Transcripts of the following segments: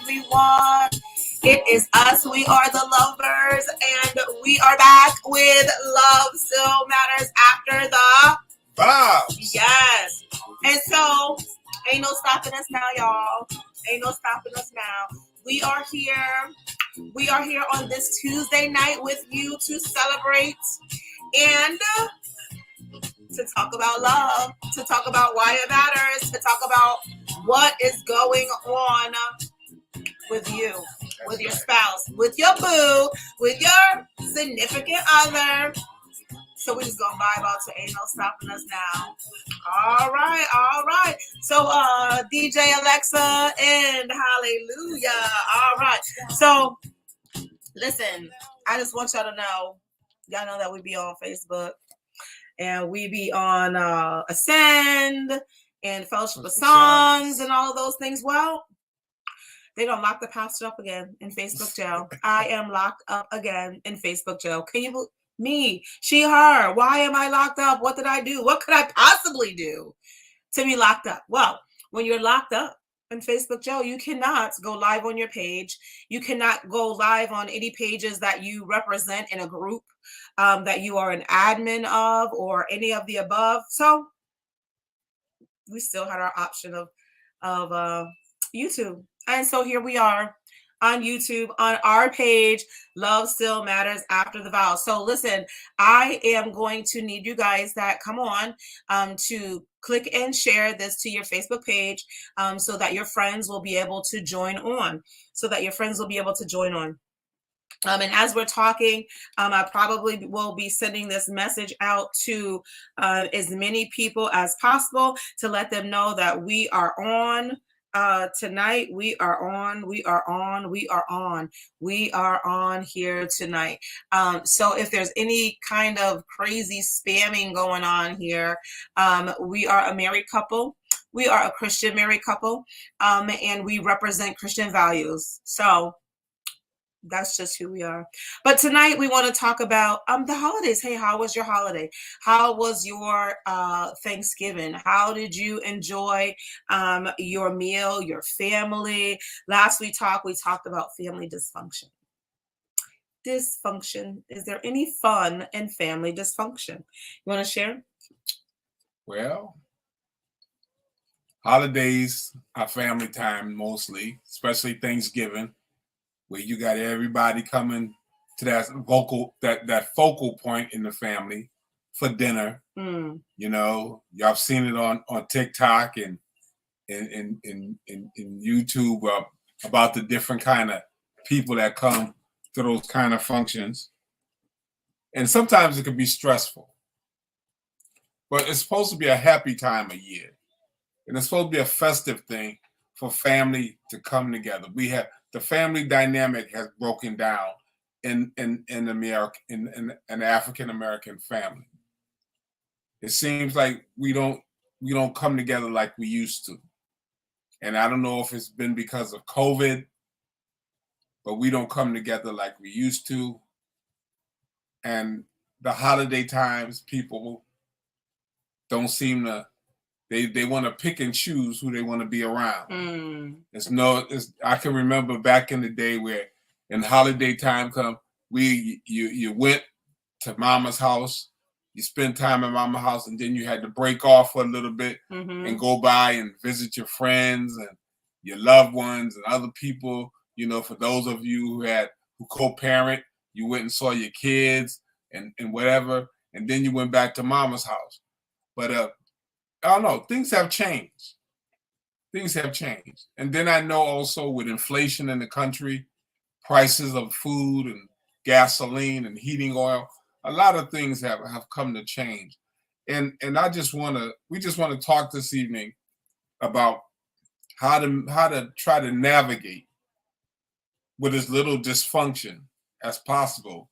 everyone. It is us. We are the lovers, and we are back with Love Still Matters after the Vows. Yes. And so, ain't no stopping us now, y'all. Ain't no stopping us now. We are here. We are here on this Tuesday night with you to celebrate and to talk about love, to talk about why it matters, to talk about what is going on with you, with your spouse, with your boo, with your significant other. So we just gonna vibe out to Ain't No Stopping Us Now. All right. So DJ Alexa and hallelujah. All right. So listen, I just want y'all to know, y'all know that we be on Facebook and we be on Ascend and Fellowship of Sons and all of those things. Well, they don't lock the pastor up again in Facebook jail. I am locked up again in Facebook jail. Can you believe me? She, her. Why am I locked up? What did I do? What could I possibly do to be locked up? Well, when you're locked up in Facebook jail, you cannot go live on your page. You cannot go live on any pages that you represent in a group that you are an admin of or any of the above. So we still had our option of YouTube. And so here we are on YouTube on our page, Love Still Matters After the Vows. So listen, I am going to need you guys that come on to click and share this to your Facebook page so that your friends will be able to join on. And as we're talking, I probably will be sending this message out to as many people as possible to let them know that we are on tonight. We are on here tonight. So if there's any kind of crazy spamming going on here, we are a married couple. We are a Christian married couple, and we represent Christian values. So that's just who we are. But tonight we want to talk about the holidays. Hey, how was your holiday? How was your Thanksgiving? How did you enjoy your meal, your family? Last we talked about family dysfunction. Is there any fun in family dysfunction? You want to share? Well, holidays are family time mostly, especially Thanksgiving, where you got everybody coming to that focal point in the family for dinner. You know, y'all seen it on TikTok and in YouTube about the different kind of people that come to those kind of functions. And sometimes it can be stressful. But it's supposed to be a happy time of year. And it's supposed to be a festive thing for family to come together. We have the family dynamic has broken down in America, in an African American family. It seems like we don't come together like we used to. And I don't know if it's been because of COVID, but we don't come together like we used to. And the holiday times, people don't seem to. They want to pick and choose who they want to be around. I can remember back in the day where, in holiday time come, you went to mama's house, you spent time at mama's house, and then you had to break off for a little bit and go by and visit your friends and your loved ones and other people. You know, for those of you who co-parent, you went and saw your kids and whatever, and then you went back to mama's house. But I don't know. Things have changed. And then I know also with inflation in the country, prices of food and gasoline and heating oil, a lot of things have come to change. And we just want to talk this evening about how to try to navigate with as little dysfunction as possible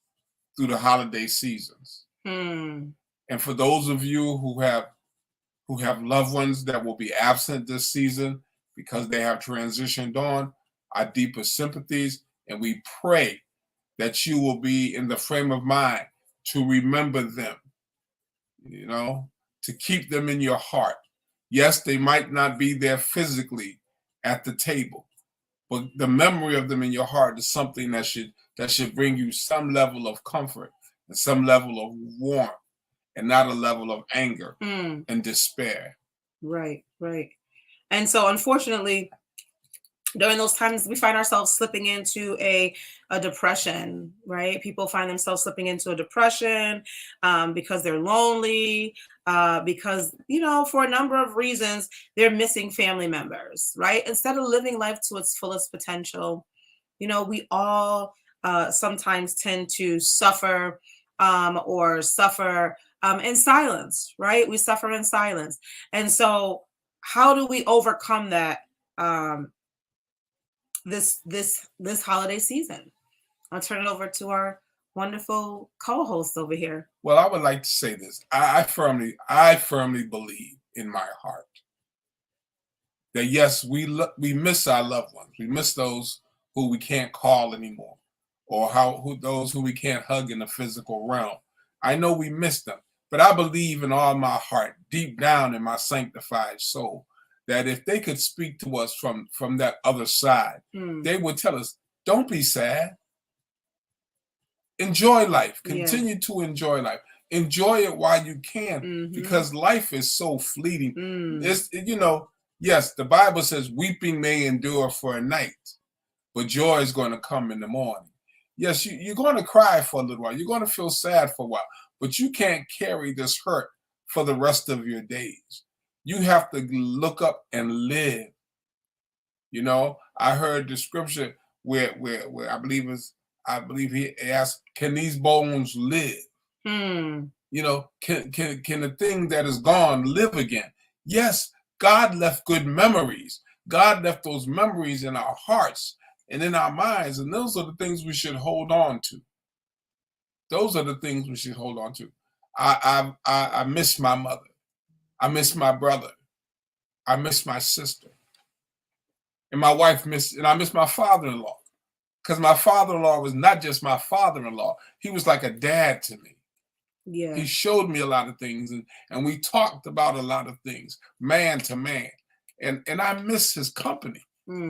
through the holiday seasons. And for those of you who have loved ones that will be absent this season because they have transitioned on, our deepest sympathies, and we pray that you will be in the frame of mind to remember them, you know, to keep them in your heart. Yes, they might not be there physically at the table, but the memory of them in your heart is something that should bring you some level of comfort and some level of warmth, and not a level of anger and despair. Right. And so, unfortunately, during those times, we find ourselves slipping into a depression, right? People find themselves slipping into a depression because they're lonely, because, for a number of reasons, they're missing family members, right? Instead of living life to its fullest potential, we all sometimes tend to suffer or suffer in silence, right? We suffer in silence. And so how do we overcome that this holiday season? I'll turn it over to our wonderful co-host over here. Well, I would like to say this. I firmly believe in my heart that yes, we miss our loved ones. We miss those who we can't call anymore, or those who we can't hug in the physical realm. I know we miss them, but I believe in all my heart, deep down in my sanctified soul, that if they could speak to us from that other side, they would tell us, don't be sad. Enjoy life. Continue to enjoy life. Enjoy it while you can, because life is so fleeting. It's, yes, the Bible says weeping may endure for a night, but joy is going to come in the morning. Yes, you're going to cry for a little while. You're going to feel sad for a while, but you can't carry this hurt for the rest of your days. You have to look up and live. I heard the scripture where I believe he asked, can these bones live? Can the thing that is gone live again? Yes, God left good memories. God left those memories in our hearts and in our minds, and those are the things we should hold on to. Those are the things we should hold on to. I miss my mother. I miss my brother. I miss my sister. And my wife and I miss my father-in-law. Because my father-in-law was not just my father-in-law. He was like a dad to me. Yeah. He showed me a lot of things, and we talked about a lot of things, man to man. And I miss his company.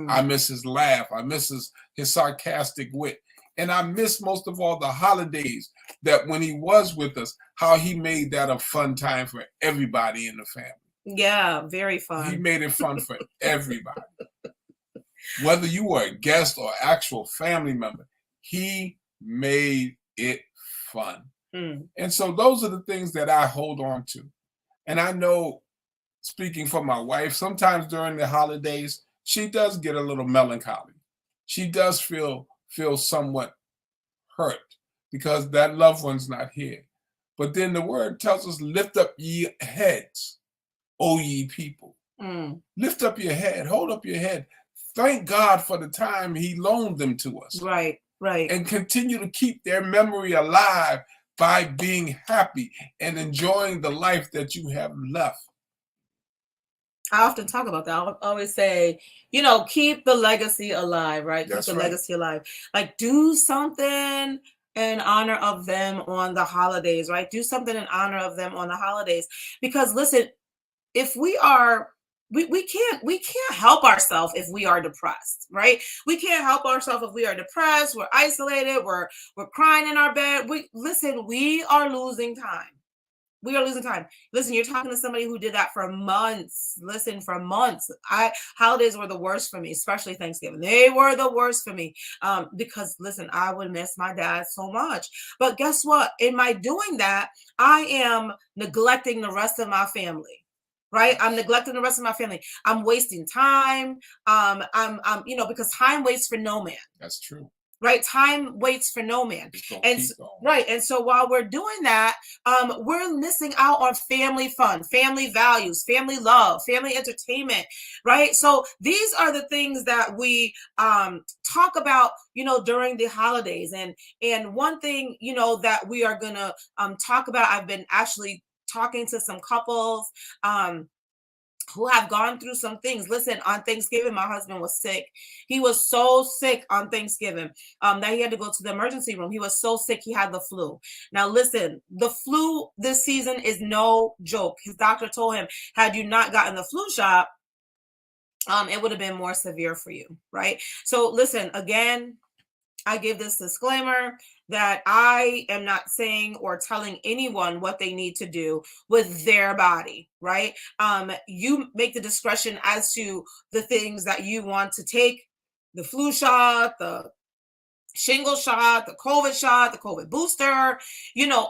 I miss his laugh. I miss his sarcastic wit. And I miss most of all the holidays, that when he was with us, how he made that a fun time for everybody in the family. Yeah, very fun. He made it fun for everybody. Whether you were a guest or actual family member, he made it fun. And so those are the things that I hold on to. And I know, speaking for my wife, sometimes during the holidays, she does get a little melancholy. She does feel somewhat hurt because that loved one's not here. But then the word tells us, lift up ye heads, O ye people. Lift up your head, hold up your head. Thank God for the time he loaned them to us. Right. And continue to keep their memory alive by being happy and enjoying the life that you have left. I often talk about that. I always say, keep the legacy alive, right? That's keep the legacy alive. Like, do something in honor of them on the holidays, right? Do something in honor of them on the holidays. Because listen, if we can't help ourselves if we are depressed, right? We can't help ourselves if we are depressed, we're isolated, we're crying in our bed. We are losing time. We are losing time. Listen, you're talking to somebody who did that for months. Listen, for months. Holidays were the worst for me, especially Thanksgiving. They were the worst for me because, listen, I would miss my dad so much. But guess what? In my doing that, I am neglecting the rest of my family. Right? I'm neglecting the rest of my family. I'm wasting time. I'm because time waits for no man. That's true. Right? Time waits for no man. And so while we're doing that, we're missing out on family fun, family values, family love, family entertainment, right? So these are the things that we talk about, during the holidays. And one thing, that we are going to talk about, I've been actually talking to some couples who have gone through some things. Listen, on Thanksgiving, my husband was sick. He was so sick on Thanksgiving that he had to go to the emergency room. He was so sick, he had the flu. Now, listen, the flu this season is no joke. His doctor told him, had you not gotten the flu shot, it would have been more severe for you, right? So listen, again, I give this disclaimer that I am not saying or telling anyone what they need to do with their body, right? You make the discretion as to the things that you want to take, the flu shot, the shingle shot, the COVID booster,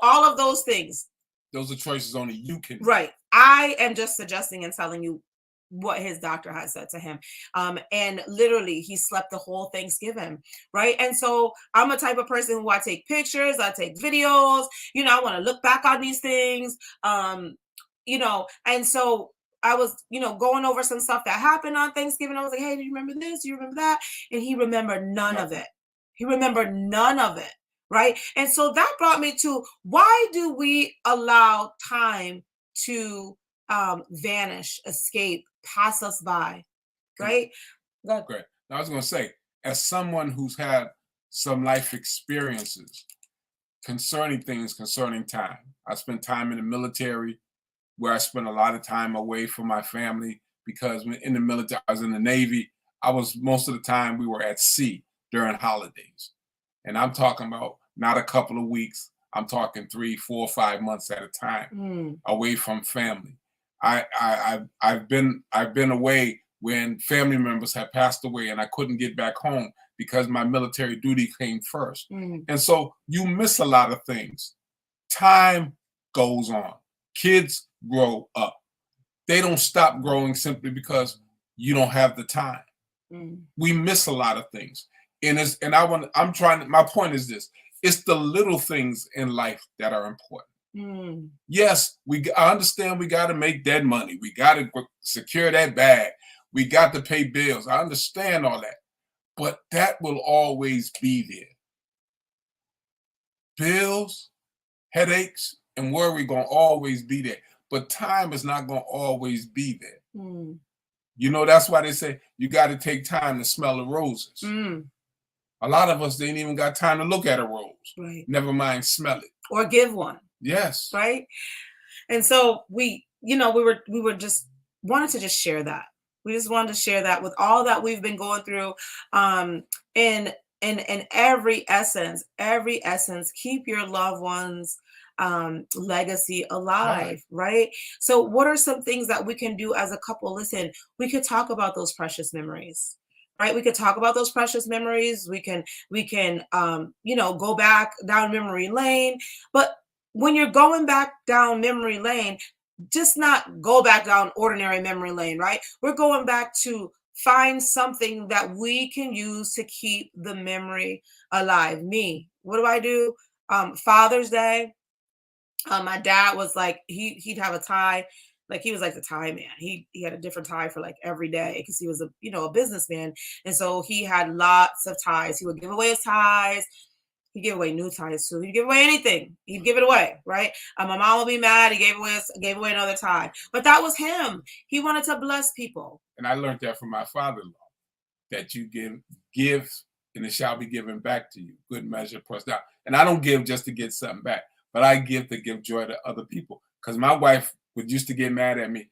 all of those things. Those are choices only you can make. Right. I am just suggesting and telling you what his doctor has said to him. And literally he slept the whole Thanksgiving, right? And so I'm a type of person who I take pictures, I take videos, I want to look back on these things. And so I was, going over some stuff that happened on Thanksgiving. I was like, hey, do you remember this? Do you remember that? And he remembered none of it. He remembered none of it. Right. And so that brought me to, why do we allow time to vanish, escape, pass us by? Right. Great. Now, I was going to say, as someone who's had some life experiences concerning time, I spent time in the military where I spent a lot of time away from my family, because in the military, I was in the Navy. Most of the time we were at sea during holidays. And I'm talking about not a couple of weeks. I'm talking 3, 4, 5 months at a time away from family. I've been away when family members had passed away and I couldn't get back home because my military duty came first. And so you miss a lot of things. Time goes on. Kids grow up. They don't stop growing simply because you don't have the time. We miss a lot of things. My point is this: it's the little things in life that are important. Yes, I understand we got to make that money. We got to secure that bag. We got to pay bills. I understand all that, but that will always be there. Bills, headaches, and worry going to always be there, but time is not going to always be there. That's why they say you got to take time to smell the roses. A lot of us didn't even got time to look at a rose. Right. Never mind smell it. Or give one. Yes. Right. And so we were just wanted to just share that. We just wanted to share that with all that we've been going through. In every essence, keep your loved ones legacy alive, right? So what are some things that we can do as a couple? Listen, we could talk about those precious memories. Right, we could talk about those precious memories. We can go back down memory lane. But when you're going back down memory lane, just not go back down ordinary memory lane, right? We're going back to find something that we can use to keep the memory alive. What do I do? Father's Day. My dad was like, he'd have a tie. Like he was like the tie man. He had a different tie for like every day because he was a businessman. And so he had lots of ties. He would give away his ties. He'd give away new ties too. He'd give away anything. He'd give it away, right? My mom would be mad. He gave away another tie. But that was him. He wanted to bless people. And I learned that from my father-in-law, that you give and it shall be given back to you. Good measure, pressed down. And I don't give just to get something back, but I give to give joy to other people. Because my wife used to get mad at me.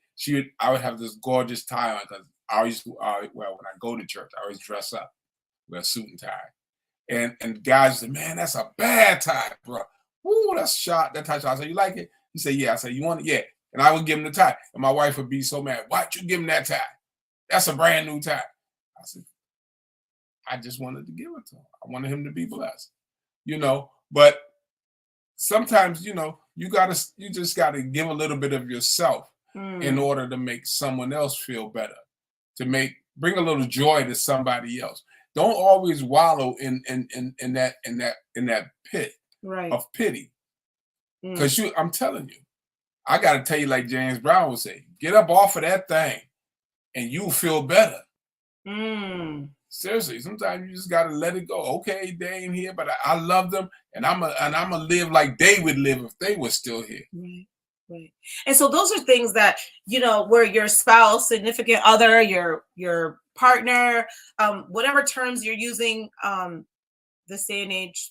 I would have this gorgeous tie on, because I always, when I go to church, I always dress up, wear a suit and tie. And guys say, man, that's a bad tie, bro. Ooh, that's shot. That tie shot. I said, you like it? He said, yeah. I said, you want it? Yeah. And I would give him the tie. And my wife would be so mad. Why'd you give him that tie? That's a brand new tie. I said, I just wanted to give it to him. I wanted him to be blessed. But sometimes, you just gotta give a little bit of yourself in order to make someone else feel better, to bring a little joy to somebody else. Don't always wallow in that pit of pity. Because I'm telling you, I gotta tell you, like James Brown would say, get up off of that thing and you'll feel better. Seriously, sometimes you just gotta let it go. Okay, they ain't here, but I love them, and I'm gonna live like they would live if they were still here. Right. And so those are things that where your spouse, significant other, your partner, whatever terms you're using this day and age,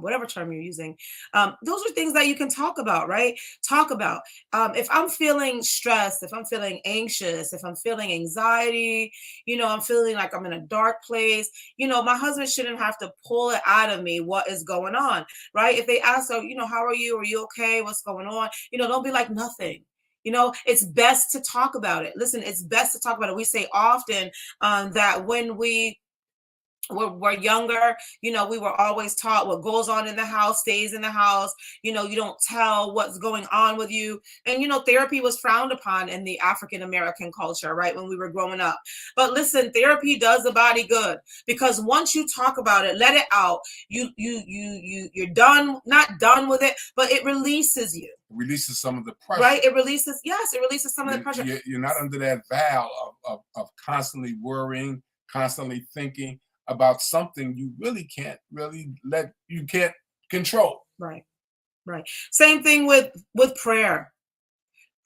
whatever term you're using. Those are things that you can talk about, right? Talk about. If I'm feeling stressed, if I'm feeling anxious, if I'm feeling anxiety, I'm feeling like I'm in a dark place, my husband shouldn't have to pull it out of me what is going on, right? If they ask, oh, how are you? Are you okay? What's going on? Don't be like nothing. It's best to talk about it. Listen, it's best to talk about it. We say often that when we're younger, we were always taught what goes on in the house stays in the house. You don't tell what's going on with you. And, therapy was frowned upon in the African American culture, right? When we were growing up. But listen, therapy does the body good, because once you talk about it, let it out, you're done, not done with it, but it releases you. Releases some of the pressure. Right? It releases some of the pressure. You're not under that vow of constantly worrying, constantly thinking about something you really can't control. Right. Same thing with prayer.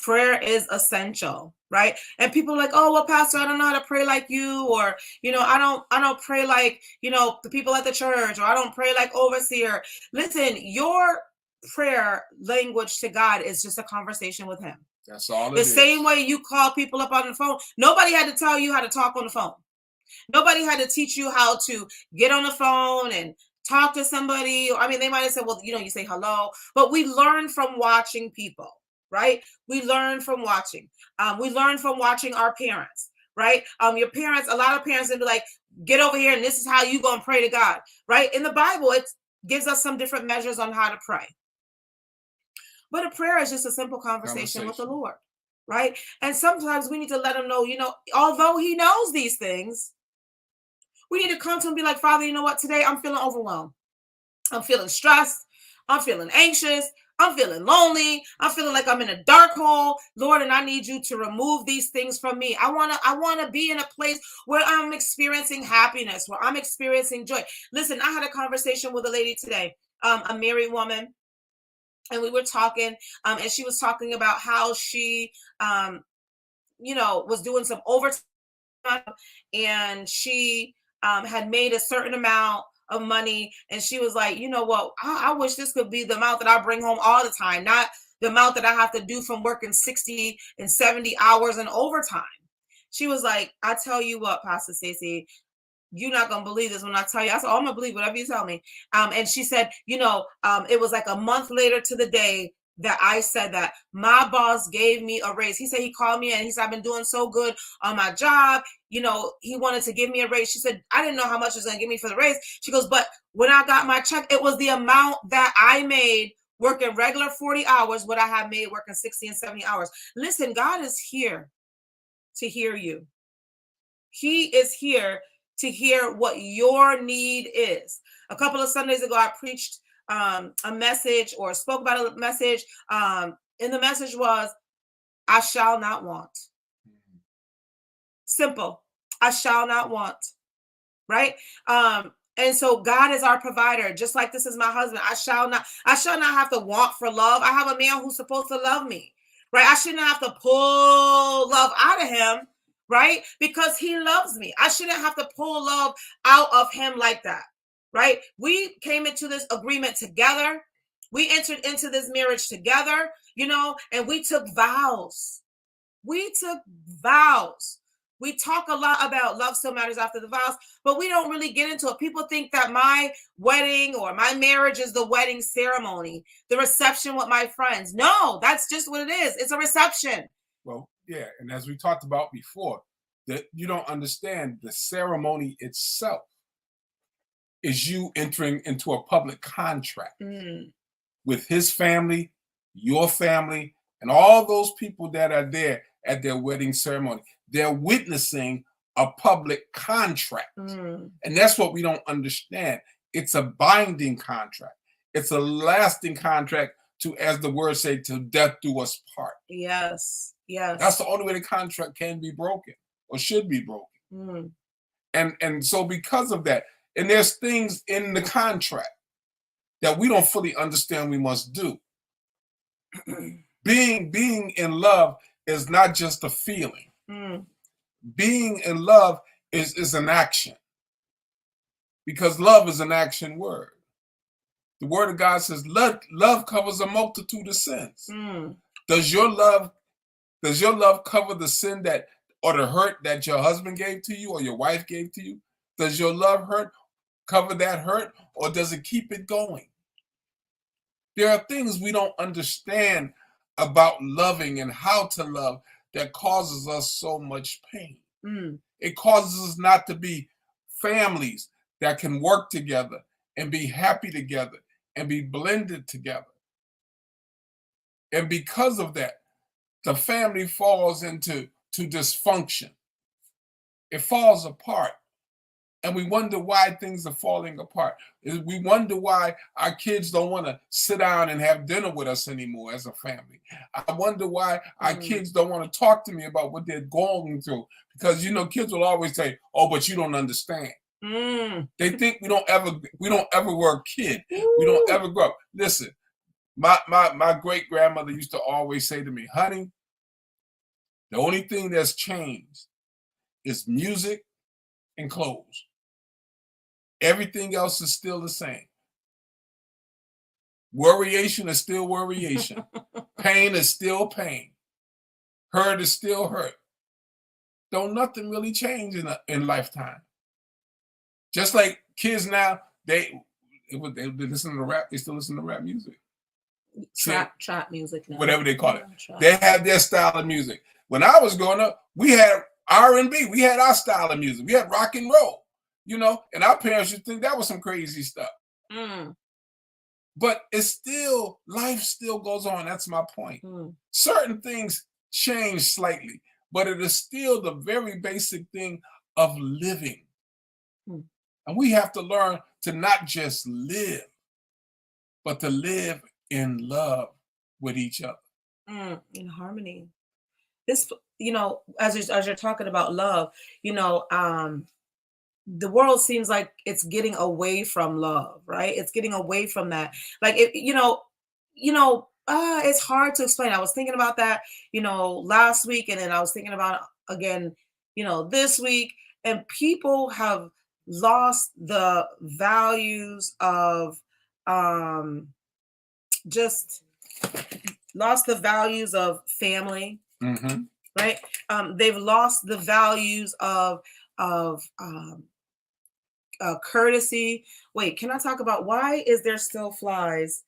Prayer is essential, right? And people are like, oh, well, Pastor, I don't know how to pray like you, or I don't pray like the people at the church, or I don't pray like overseer. Listen, your prayer language to God is just a conversation with him. That's all. The same way you call people up on the phone. Nobody had to tell you how to talk on the phone. Nobody had to teach you how to get on the phone and talk to somebody. I mean, they might have said, well, you say hello, but we learn from watching people, right? We learn from watching. We learn from watching our parents, right? Your parents, a lot of parents would be like, get over here and this is how you going to pray to God, right? In the Bible, it gives us some different measures on how to pray. But a prayer is just a simple conversation with the Lord, right? And sometimes we need to let him know, although he knows these things, we need to come to him and be like, Father, you know what? Today I'm feeling overwhelmed. I'm feeling stressed. I'm feeling anxious. I'm feeling lonely. I'm feeling like I'm in a dark hole, Lord, and I need you to remove these things from me. I want to be in a place where I'm experiencing happiness, where I'm experiencing joy. Listen, I had a conversation with a lady today, a married woman, and we were talking, and she was talking about how she, was doing some overtime, and she had made a certain amount of money, and she was like, what, I wish this could be the amount that I bring home all the time, not the amount that I have to do from working 60 and 70 hours in overtime. She was like, I tell you what, Pastor Stacey, you're not going to believe this when I tell you. I said, oh, I'm going to believe whatever you tell me. And she said, it was like a month later to the day that I said that my boss gave me a raise. He said, he called me and he said, I've been doing so good on my job. He wanted to give me a raise. She said, I didn't know how much he was going to give me for the raise. She goes, but when I got my check, it was the amount that I made working regular 40 hours, what I have made working 60 and 70 hours. Listen, God is here to hear you. He is here to hear what your need is. A couple of Sundays ago, I preached a message, or spoke about a message. And the message was, I shall not want. Simple. I shall not want. Right? And so God is our provider, just like this is my husband. I shall not have to want for love. I have a man who's supposed to love me. Right? I shouldn't have to pull love out of him, right? Because he loves me. I shouldn't have to pull love out of him like that. Right? We came into this agreement together. We entered into this marriage together, and we took vows. We talk a lot about love still matters after the vows, but we don't really get into it. People think that my wedding or my marriage is the wedding ceremony, the reception with my friends. No, that's just what it is. It's a reception. Well, yeah. And as we talked about before, that you don't understand the ceremony itself is you entering into a public contract with his family, your family, and all those people that are there at their wedding ceremony. They're witnessing a public contract. And that's what we don't understand. It's a binding contract. It's a lasting contract to, as the word say, to death do us part. Yes. That's the only way the contract can be broken or should be broken. And so because of that, and there's things in the contract that we don't fully understand we must do. Being in love is not just a feeling. Being in love is an action. Because love is an action word. The word of God says love covers a multitude of sins. Mm. Does your love cover the sin that or the hurt that your husband gave to you or your wife gave to you? Does your love cover that hurt, or does it keep it going? There are things we don't understand about loving and how to love that causes us so much pain. Mm. It causes us not to be families that can work together and be happy together and be blended together. And because of that, the family falls into dysfunction. It falls apart. And we wonder why things are falling apart. We wonder why our kids don't want to sit down and have dinner with us anymore as a family. I wonder why our kids don't want to talk to me about what they're going through. Because, kids will always say, oh, but you don't understand. Mm. They think we don't ever were a kid. Ooh. We don't ever grow up. Listen, my great-grandmother used to always say to me, honey, the only thing that's changed is music and clothes. Everything else is still the same. Worryation is still worryation. Pain is still pain. Hurt is still hurt. Don't nothing really change in lifetime. Just like kids now, they listen to rap. They still listen to rap music. Trap music now. Whatever they call it. They have their style of music. When I was growing up, we had R&B. We had our style of music. We had rock and roll. And our parents used to think that was some crazy stuff. Mm. But life still goes on. That's my point. Mm. Certain things change slightly, but it is still the very basic thing of living. Mm. And we have to learn to not just live, but to live in love with each other. In harmony. This, as you're talking about love, the world seems like it's getting away from love, right? It's getting away from that. Like it's hard to explain. I was thinking about that, last week, and then I was thinking about it again, this week, and people have lost the values of just lost the values of family, mm-hmm. right? They've lost the values of courtesy. Wait, can I talk about why is there still flies?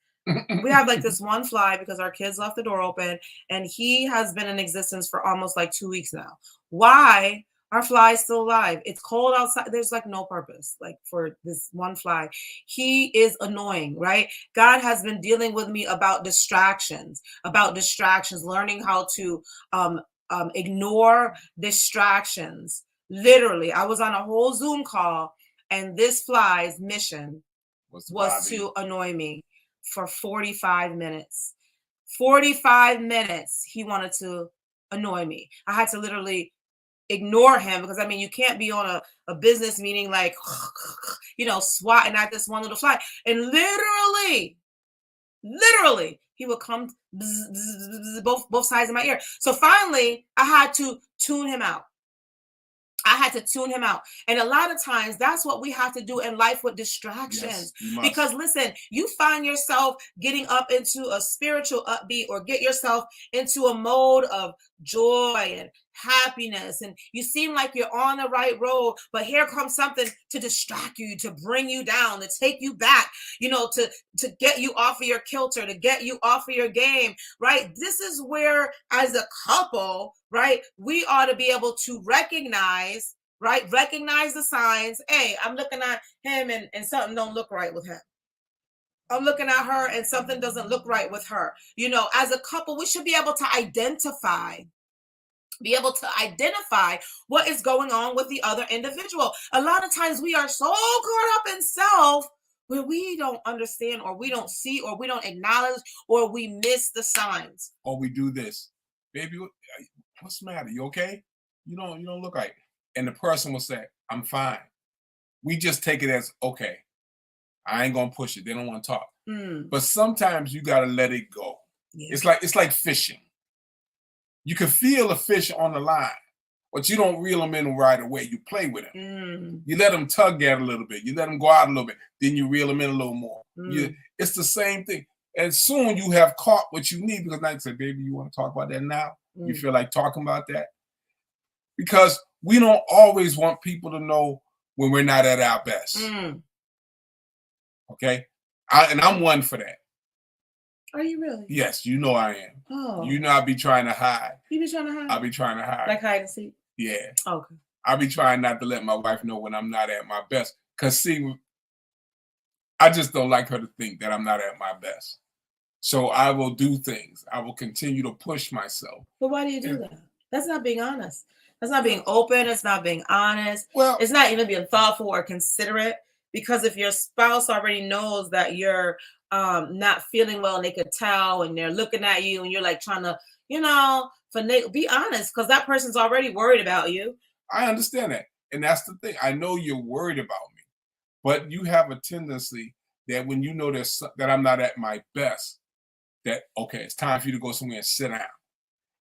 We have like this one fly because our kids left the door open, and he has been in existence for almost like 2 weeks now. Why are flies still alive? It's cold outside. There's like no purpose like for this one fly. He is annoying, right? God has been dealing with me about distractions, learning how to ignore distractions. Literally, I was on a whole Zoom call, and this fly's mission was to annoy me for 45 minutes. 45 minutes he wanted to annoy me. I had to literally ignore him because, you can't be on a business meeting like, swatting at this one little fly. And literally, he would come bzz, bzz, bzz, both sides of my ear. So finally, I had to tune him out. And a lot of times that's what we have to do in life with distractions. Yes, because listen, you find yourself getting up into a spiritual upbeat or get yourself into a mode of joy and happiness, and you seem like you're on the right road, but here comes something to distract you, to bring you down, to take you back, to get you off of your kilter, to get you off of your game, right? This is where, as a couple, right, we ought to be able to recognize the signs. Hey, I'm looking at him and something don't look right with him. I'm looking at her and something doesn't look right with her. As a couple, we should be able to identify what is going on with the other individual. A lot of times we are so caught up in self where we don't understand, or we don't see, or we don't acknowledge, or we miss the signs. Or we do this. Baby, what's the matter? You okay? You don't look right. And the person will say, I'm fine. We just take it as, okay, I ain't gonna push it. They don't want to talk. But sometimes you gotta let it go. Yeah. It's like fishing. You can feel a fish on the line, but you don't reel them in right away. You play with them. You let them tug at a little bit. You let them go out a little bit. Then you reel them in a little more. It's the same thing. And soon you have caught what you need because now you say, baby, you want to talk about that now? You feel like talking about that? Because we don't always want people to know when we're not at our best. Okay? And I'm one for that. Are you really? Yes, you know I am. Oh. You know I be trying to hide. You be trying to hide? I be trying to hide. Like hide and seek? Yeah. Okay. I be trying not to let my wife know when I'm not at my best. Because, see, I just don't like her to think that I'm not at my best. So I will do things. I will continue to push myself. But why do you do that? That's not being honest. That's not being open. It's not being honest. Well, it's not even being thoughtful or considerate. Because if your spouse already knows that you're not feeling well and they could tell and they're looking at you and you're like trying to, be honest because that person's already worried about you. I understand that. And that's the thing. I know you're worried about me. But you have a tendency that when you know that I'm not at my best, that, okay, it's time for you to go somewhere and sit down.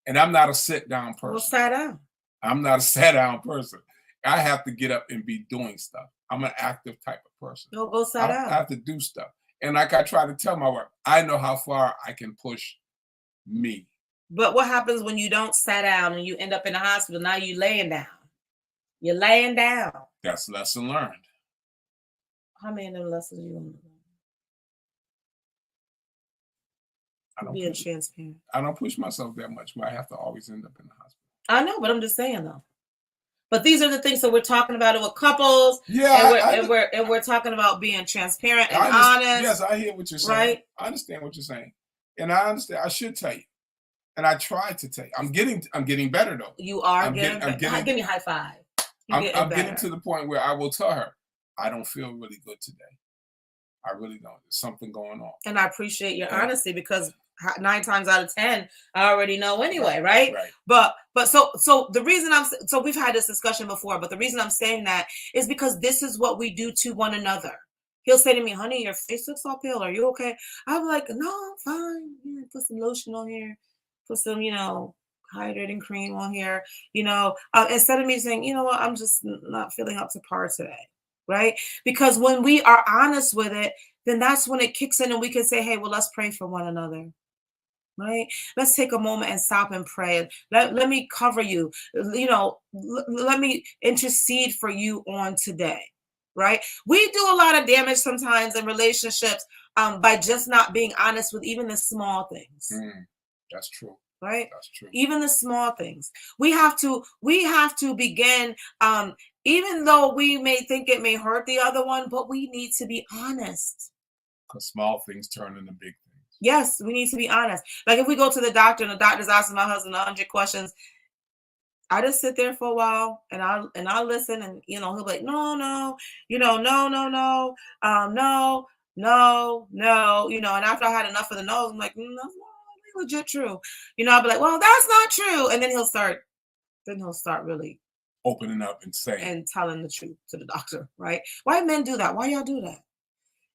And I'm not a sit-down person. Well, sit down. I'm not a sit-down person. I have to get up and be doing stuff. I'm an active type of person. No, go sit down. I have to do stuff. And like I try to tell my wife, I know how far I can push me. But what happens when you don't sit down and you end up in the hospital? Now you're laying down. You're laying down. That's lesson learned. How many of them lessons you learned? Being transparent. I don't push myself that much where I have to always end up in the hospital. I know, but I'm just saying though. But these are the things that we're talking about it with couples. Yeah, and we're talking about being transparent and honest. Yes, I hear what you're saying. Right? I understand what you're saying, and I understand. I should tell you, and I try to tell you. I'm getting better though. You are getting better. Give me a high five. I'm getting to the point where I will tell her, I don't feel really good today. I really don't. There's something going on. And I appreciate your honesty because 9 times out of 10, I already know anyway, right? But so the reason we've had this discussion before, but the reason I'm saying that is because this is what we do to one another. He'll say to me, honey, your face looks all pale. Are you okay? I'm like, no, I'm fine. Put some lotion on here. Put some, hydrating cream on here. Instead of me saying, you know what, I'm just not feeling up to par today. Right? Because when we are honest with it, then that's when it kicks in and we can say, hey, well, let's pray for one another. Right? Let's take a moment and stop and pray. Let me cover you. Let me intercede for you on today. Right? We do a lot of damage sometimes in relationships by just not being honest with even the small things. That's true. Right? That's true. Even the small things. We have to begin, even though we may think it may hurt the other one, but we need to be honest. Because small things turn into big things. Yes, we need to be honest. Like if we go to the doctor and the doctor's asking my husband 100 questions, I just sit there for a while and I'll listen and he'll be like, no, no, no, and after I had enough of the no's, I'm like, no, legit true. I'll be like, well, that's not true. And then he'll start really opening up and saying and telling the truth to the doctor, right? Why men do that? Why y'all do that?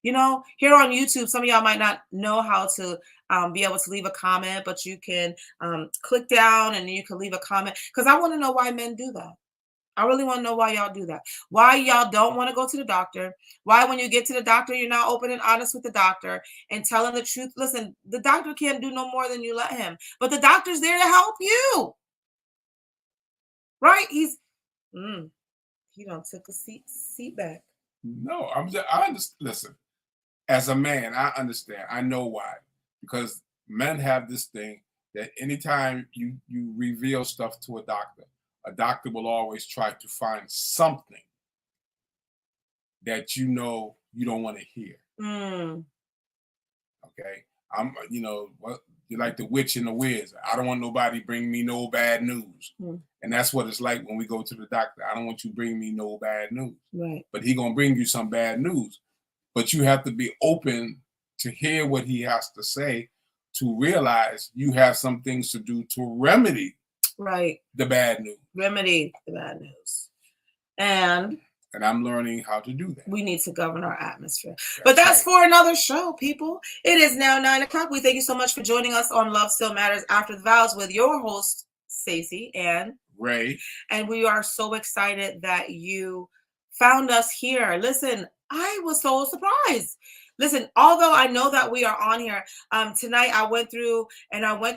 Here on YouTube, some of y'all might not know how to be able to leave a comment, but you can click down and you can leave a comment because I want to know why men do that. I really want to know why y'all do that. Why y'all don't want to go to the doctor. Why when you get to the doctor, you're not open and honest with the doctor and telling the truth. Listen, the doctor can't do no more than you let him, but the doctor's there to help you. Right? He done took a seat back. No, I understand. Listen, as a man, I understand. I know why. Because men have this thing that anytime you reveal stuff to a doctor will always try to find something that you don't want to hear. Okay? You're like the witch and the whiz. I don't want nobody bring me no bad news. And that's what it's like when we go to the doctor. I don't want you to bring me no bad news. Right. But he going to bring you some bad news. But you have to be open to hear what he has to say to realize you have some things to do to remedy the bad news. Remedy the bad news. And I'm learning how to do that. We need to govern our atmosphere. But that's for another show, people. It is now 9:00. We thank you so much for joining us on Love Still Matters After the Vows with your host, Stacey and Ray. And we are so excited that you found us here. Listen, I was so surprised. Listen, although I know that we are on here, tonight I went through and I was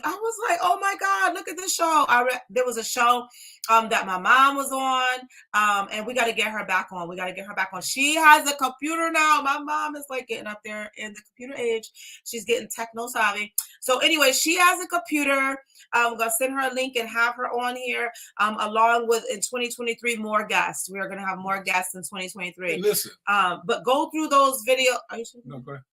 like, oh my God, look at this show. There was a show that my mom was on, and we got to get her back on. We got to get her back on. She has a computer now. My mom is like getting up there in the computer age. She's getting techno savvy. So anyway, she has a computer. I'm going to send her a link and have her on here, along with in 2023 more guests. We are going to have more guests in 2023. Hey, listen. But go through those videos. Are you sure? No, go ahead.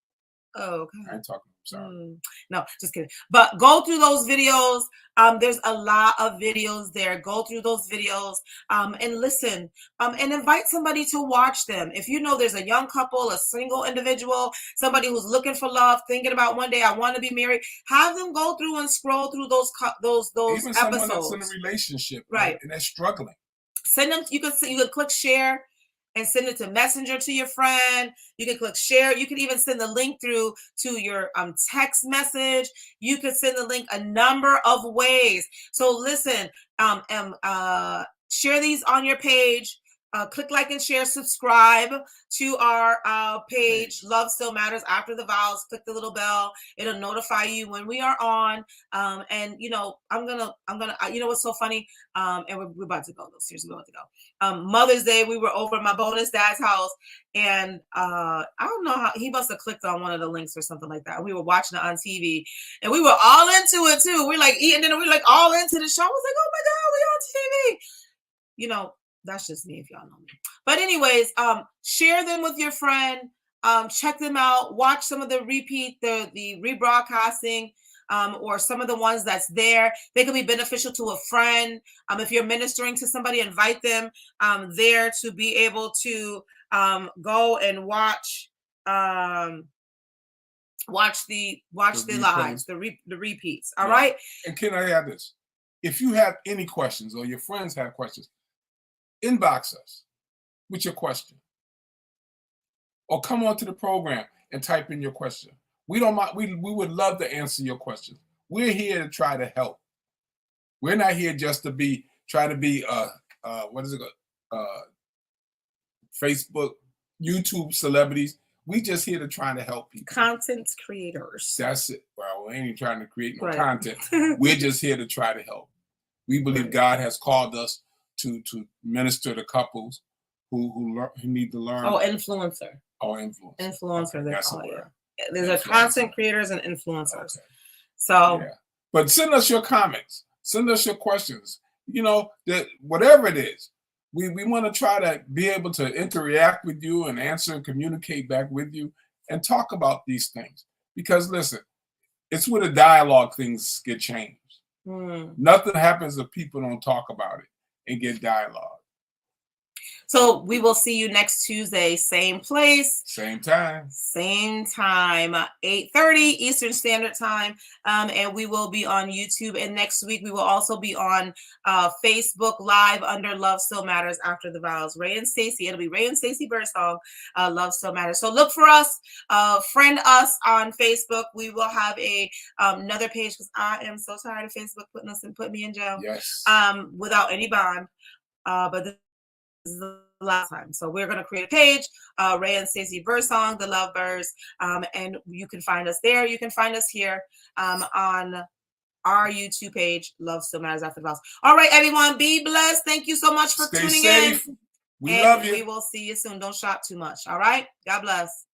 Oh, okay. I ain't talking. Sorry. No, just kidding. But go through those videos. There's a lot of videos there. Go through those videos and listen, and invite somebody to watch them. If you know there's a young couple, a single individual, somebody who's looking for love, thinking about one day I want to be married, have them go through and scroll through those Even episodes. Someone that's in a relationship, right, and they're struggling. Send them. You can click share and send it to Messenger to your friend. You can click share. You can even send the link through to your text message. You can send the link a number of ways. So listen, share these on your page. Click like and share, subscribe to our page, Love Still Matters After the Vows. Click the little bell. It'll notify you when we are on. And you know, I'm gonna, you know what's so funny? And we're about to go though. Seriously, we're about to go. Mother's Day, we were over at my bonus dad's house, and I don't know how he must have clicked on one of the links or something like that. We were watching it on TV, and we were all into it too. We're like eating dinner. We're like all into the show. I was like, oh my God, we on TV. You know, that's just me if y'all know me. But anyways, share them with your friend. Check them out. Watch some of the rebroadcasting, or some of the ones that's there. They can be beneficial to a friend. If you're ministering to somebody, invite them there to be able to go and watch the lives, the repeats. All right. And can I add this? If you have any questions or your friends have questions, inbox us with your question, or come onto the program and type in your question. We don't mind. We would love to answer your questions. We're here to try to help. We're not here just to try to be Facebook, YouTube celebrities. We just here to try to help people. Content creators. That's it. Well, we ain't even trying to create no content. We're just here to try to help. We believe God has called us to minister to couples who need to learn. Oh, influencer. Oh, influencer. Influencer. Okay, that's a word. There's a content creators and influencers. Okay. So, yeah. But send us your comments. Send us your questions. You know, that whatever it is, we want to try to be able to interact with you and answer and communicate back with you and talk about these things. Because listen, it's with a dialogue things get changed. Nothing happens if people don't talk about it and get dialogue. So we will see you next Tuesday, same place, same time, 8:30 Eastern Standard Time, and we will be on YouTube. And next week we will also be on Facebook Live under Love Still Matters After the Vows. Ray and Stacey, it'll be Ray and Stacey Birdsong, Love Still Matters. So look for us, friend us on Facebook. We will have another page because I am so tired of Facebook putting me in jail. Yes. Without any bond, but this is the last time. So we're going to create a page, Ray and Stacey Birdsong, the Lovebirds, and you can find us there. You can find us here on our YouTube page, Love Still Matters After the Vows. All right, everyone, be blessed. Thank you so much for tuning in. We love you. We will see you soon. Don't shop too much. All right. God bless.